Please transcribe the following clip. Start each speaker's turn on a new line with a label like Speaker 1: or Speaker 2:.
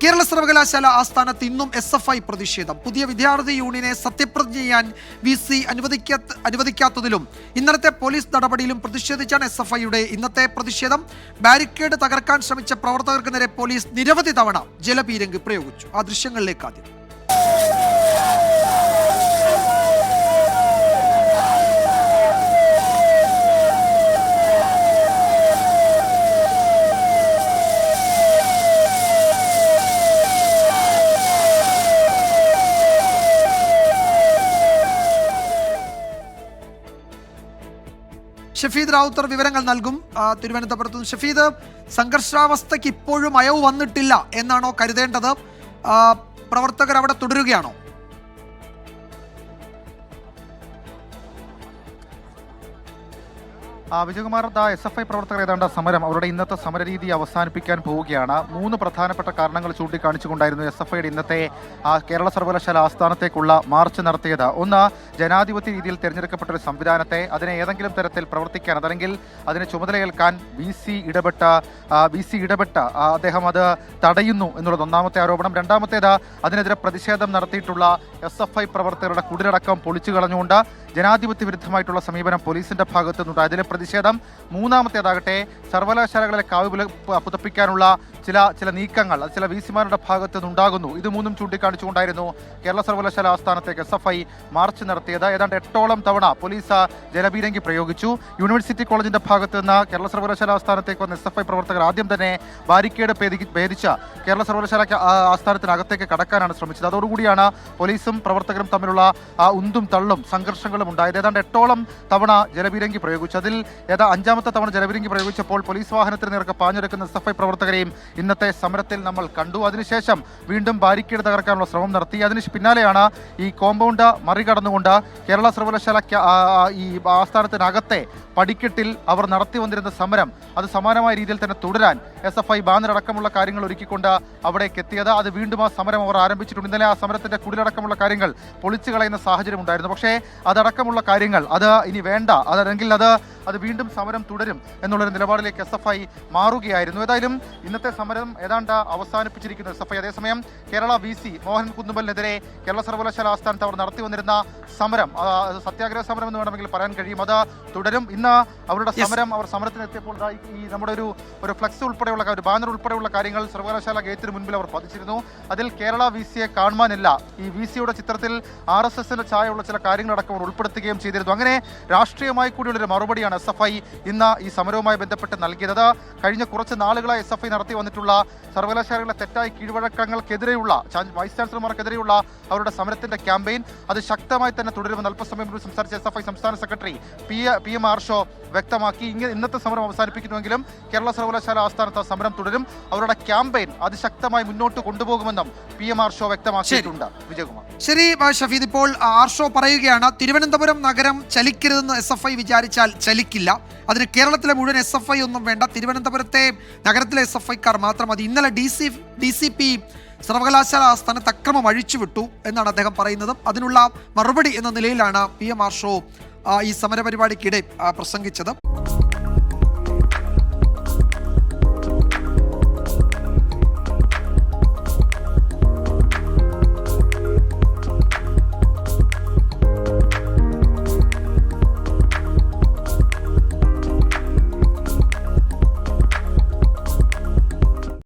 Speaker 1: കേരള സർവകലാശാല ആസ്ഥാനത്ത് ഇന്നും SFI പ്രതിഷേധം. പുതിയ വിദ്യാർത്ഥി യൂണിയനെ സത്യപ്രതിജ്ഞ ചെയ്യാൻ VC അനുവദിക്കാത്തതിലും ഇന്നലത്തെ പോലീസ് നടപടിയിലും പ്രതിഷേധിച്ചാണ് SFIയുടെ ഇന്നത്തെ പ്രതിഷേധം. ബാരിക്കേഡ് തകർക്കാൻ ശ്രമിച്ച പ്രവർത്തകർക്ക് നേരെ പോലീസ് നിരവധി തവണ ജലപീരങ്കി പ്രയോഗിച്ചു. ആ ദൃശ്യങ്ങളിലേക്ക് ആദ്യം. ഷഫീദ് റാവുത്തർ വിവരങ്ങൾ നൽകും തിരുവനന്തപുരത്ത് നിന്ന്. ഷഫീദ്, സംഘർഷാവസ്ഥയ്ക്ക് ഇപ്പോഴും അയവ് വന്നിട്ടില്ല എന്നാണോ കരുതേണ്ടത്? പ്രവർത്തകർ അവിടെ തുടരുകയാണോ?
Speaker 2: വിജയകുമാർ, SFI പ്രവർത്തകർ ഏതാണ്ട് സമരം അവരുടെ ഇന്നത്തെ സമരരീതി അവസാനിപ്പിക്കാൻ പോവുകയാണ്. 3 പ്രധാനപ്പെട്ട കാരണങ്ങൾ ചൂണ്ടിക്കാണിച്ചുകൊണ്ടായിരുന്നു SFIയുടെ ഇന്നത്തെ കേരള സർവകലാശാല ആസ്ഥാനത്തേക്കുള്ള മാർച്ച് നടത്തിയത്. ഒന്ന്, ജനാധിപത്യ രീതിയിൽ തിരഞ്ഞെടുക്കപ്പെട്ട ഒരു സംവിധാനത്തെ അതിനെ ഏതെങ്കിലും തരത്തിൽ പ്രവർത്തിക്കാൻ അതല്ലെങ്കിൽ അതിനെ ചുമതലയേൽക്കാൻ VC ഇടപെട്ട അദ്ദേഹം അത് തടയുന്നു എന്നുള്ളത് ഒന്നാമത്തെ ആരോപണം. രണ്ടാമത്തേത്, അതിനെതിരെ പ്രതിഷേധം നടത്തിയിട്ടുള്ള SFI പ്രവർത്തകരുടെ കുടിലടക്കം പൊളിച്ചു കളഞ്ഞുകൊണ്ട് ജനാധിപത്യ വിരുദ്ധമായിട്ടുള്ള സമീപനം പോലീസിന്റെ ഭാഗത്തു നിന്നുണ്ട്. അതിലെ പ്രതിഷേധം. മൂന്നാമത്തേതാകട്ടെ, സർവകലാശാലകളെ കാവ് പുതപ്പിക്കാനുള്ള ചില നീക്കങ്ങൾ അത് ചില VCമാരുടെ ഭാഗത്തു നിന്നുണ്ടാകുന്നു. ഇത് മൂന്നും ചൂണ്ടിക്കാണിച്ചുകൊണ്ടായിരുന്നു കേരള സർവകലാശാല ആസ്ഥാനത്തേക്ക് SFI മാർച്ച് നടത്തിയത്. ഏതാണ്ട് 8ഓളം തവണ പോലീസ് ജലപീരങ്കി പ്രയോഗിച്ചു. യൂണിവേഴ്സിറ്റി കോളേജിന്റെ ഭാഗത്ത് നിന്ന് കേരള സർവകലാശാല ആസ്ഥാനത്തേക്ക് വന്ന SFI പ്രവർത്തകർ ആദ്യം തന്നെ ബാരിക്കേഡ് ഭേദിച്ച കേരള സർവകലാശാല ആസ്ഥാനത്തിനകത്തേക്ക് കടക്കാനാണ് ശ്രമിച്ചത്. അതോടുകൂടിയാണ് പോലീസും പ്രവർത്തകരും തമ്മിലുള്ള ഉന്തും തള്ളും സംഘർഷങ്ങളും ഉണ്ടായത്. ഏതാണ്ട് 8ഓളം തവണ ജലപീരങ്കി പ്രയോഗിച്ചു. അതിൽ 5ാമത്തെ തവണ ജലപീരങ്കി പ്രയോഗിച്ചപ്പോൾ പോലീസ് വാഹനത്തിന് നേർക്ക് പാഞ്ഞെടുക്കുന്ന SFI പ്രവർത്തകരെയും ഇന്നത്തെ സമരത്തിൽ നമ്മൾ കണ്ടു. അതിനുശേഷം വീണ്ടും ബാരിക്കേഡ് തകർക്കാനുള്ള ശ്രമം നടത്തി. അതിന് പിന്നാലെയാണ് ഈ കോമ്പൗണ്ട് മറികടന്നുകൊണ്ട് കേരള സർവകലാശാല ഈ ആസ്ഥാനത്തിനകത്തെ പടിക്കെട്ടിൽ അവർ നടത്തി വന്നിരുന്ന സമരം അത് സമാനമായ രീതിയിൽ തന്നെ തുടരാൻ SFI ബാനർ അടക്കമുള്ള കാര്യങ്ങൾ ഒരുക്കിക്കൊണ്ട് അവിടേക്ക് എത്തിയത്. അത് വീണ്ടും ആ സമരം അവർ ആരംഭിച്ചിട്ടുണ്ട്. ഇന്നലെ ആ സമരത്തിന്റെ കുടിലടക്കമുള്ള കാര്യങ്ങൾ പൊളിച്ചു കളയുന്ന സാഹചര്യം ഉണ്ടായിരുന്നു. പക്ഷേ അതടക്കമുള്ള കാര്യങ്ങൾ അത് ഇനി വേണ്ട, അതല്ലെങ്കിൽ അത് വീണ്ടും സമരം തുടരും എന്നുള്ളൊരു നിലപാടിലേക്ക് SFI മാറുകയായിരുന്നു. ഏതായാലും ഇന്നത്തെ സമരം ഏതാണ്ട് അവസാനിപ്പിച്ചിരിക്കുന്നു SFI. അതേസമയം കേരള VC മോഹൻ കുന്നുമ്പലിനെതിരെ കേരള സർവകലാശാല ആസ്ഥാനത്ത് അവർ നടത്തി വന്നിരുന്ന സമരം, സത്യാഗ്രഹ സമരം എന്ന് വേണമെങ്കിൽ പറയാൻ കഴിയും, അത് തുടരും. ഇന്ന് അവരുടെ സമരം അവർ സമരത്തിനെത്തിയപ്പോൾ ഈ നമ്മുടെ ഒരു ഫ്ലക്സ് ഉൾപ്പെടെയുള്ള ഒരു ബാനർ ഉൾപ്പെടെയുള്ള കാര്യങ്ങൾ സർവകലാശാല ഗേറ്റിന് മുൻപിൽ അവർ പതിച്ചിരുന്നു. അതിൽ കേരള VCയെ കാണുവാനില്ല, ഈ VCയുടെ ചിത്രത്തിൽ RSSന്റെ ഛായയുള്ള ചില കാര്യങ്ങളടക്കം അവർ ഉൾപ്പെടുത്തുകയും ചെയ്തിരുന്നു. അങ്ങനെ രാഷ്ട്രീയമായി കൂടിയുള്ളൊരു മറുപടിയാണ് SFI ഇന്ന് ഈ സമരവുമായി ബന്ധപ്പെട്ട് നൽകിയത്. കഴിഞ്ഞ കുറച്ച് നാളുകളായി SFI നടത്തി വന്നിട്ടുള്ള സർവകലാശാലകളെ തെറ്റായ കീഴ്വഴക്കങ്ങൾക്കെതിരെയുള്ള വൈസ് ചാൻസലർമാർക്കെതിരെയുള്ള അവരുടെ സമരത്തിന്റെ ക്യാമ്പയിൻ അത് ശക്തമായി തന്നെ തുടരുമെന്ന് അല്പസമയം മുമ്പ് സംസാരിച്ച SFI സംസ്ഥാന സെക്രട്ടറി PM ആർഷോ വ്യക്തമാക്കി. ഇന്നത്തെ സമരം അവസാനിപ്പിക്കുന്നുവെങ്കിലും കേരള സർവകലാശാല ആസ്ഥാനത്ത് സമരം തുടരും. അവരുടെ ക്യാമ്പയിൻ അതിശക്തമായി മുന്നോട്ട് കൊണ്ടുപോകുമെന്നും PM ആർഷോ വ്യക്തമാക്കിയിട്ടുണ്ട്. വിജയകുമാർ.
Speaker 1: ശരി ഷഫീദ്, ഇപ്പോൾ ആർഷോ പറയുകയാണ് തിരുവനന്തപുരം നഗരം ചലിക്കരുതെന്ന് SFI വിചാരിച്ചാൽ ചലിക്കില്ല. അതിന് കേരളത്തിലെ മുഴുവൻ SFI ഒന്നും വേണ്ട, തിരുവനന്തപുരത്തെ നഗരത്തിലെ SFIക്കാർ മാത്രം മതി. ഇന്നലെ DCP സർവകലാശാല ആസ്ഥാനത്ത് അക്രമം അഴിച്ചുവിട്ടു എന്നാണ് അദ്ദേഹം പറയുന്നത്. അതിനുള്ള മറുപടി എന്ന നിലയിലാണ് PM ആർഷോ ഈ സമരപരിപാടിക്കിടെ പ്രസംഗിച്ചത്.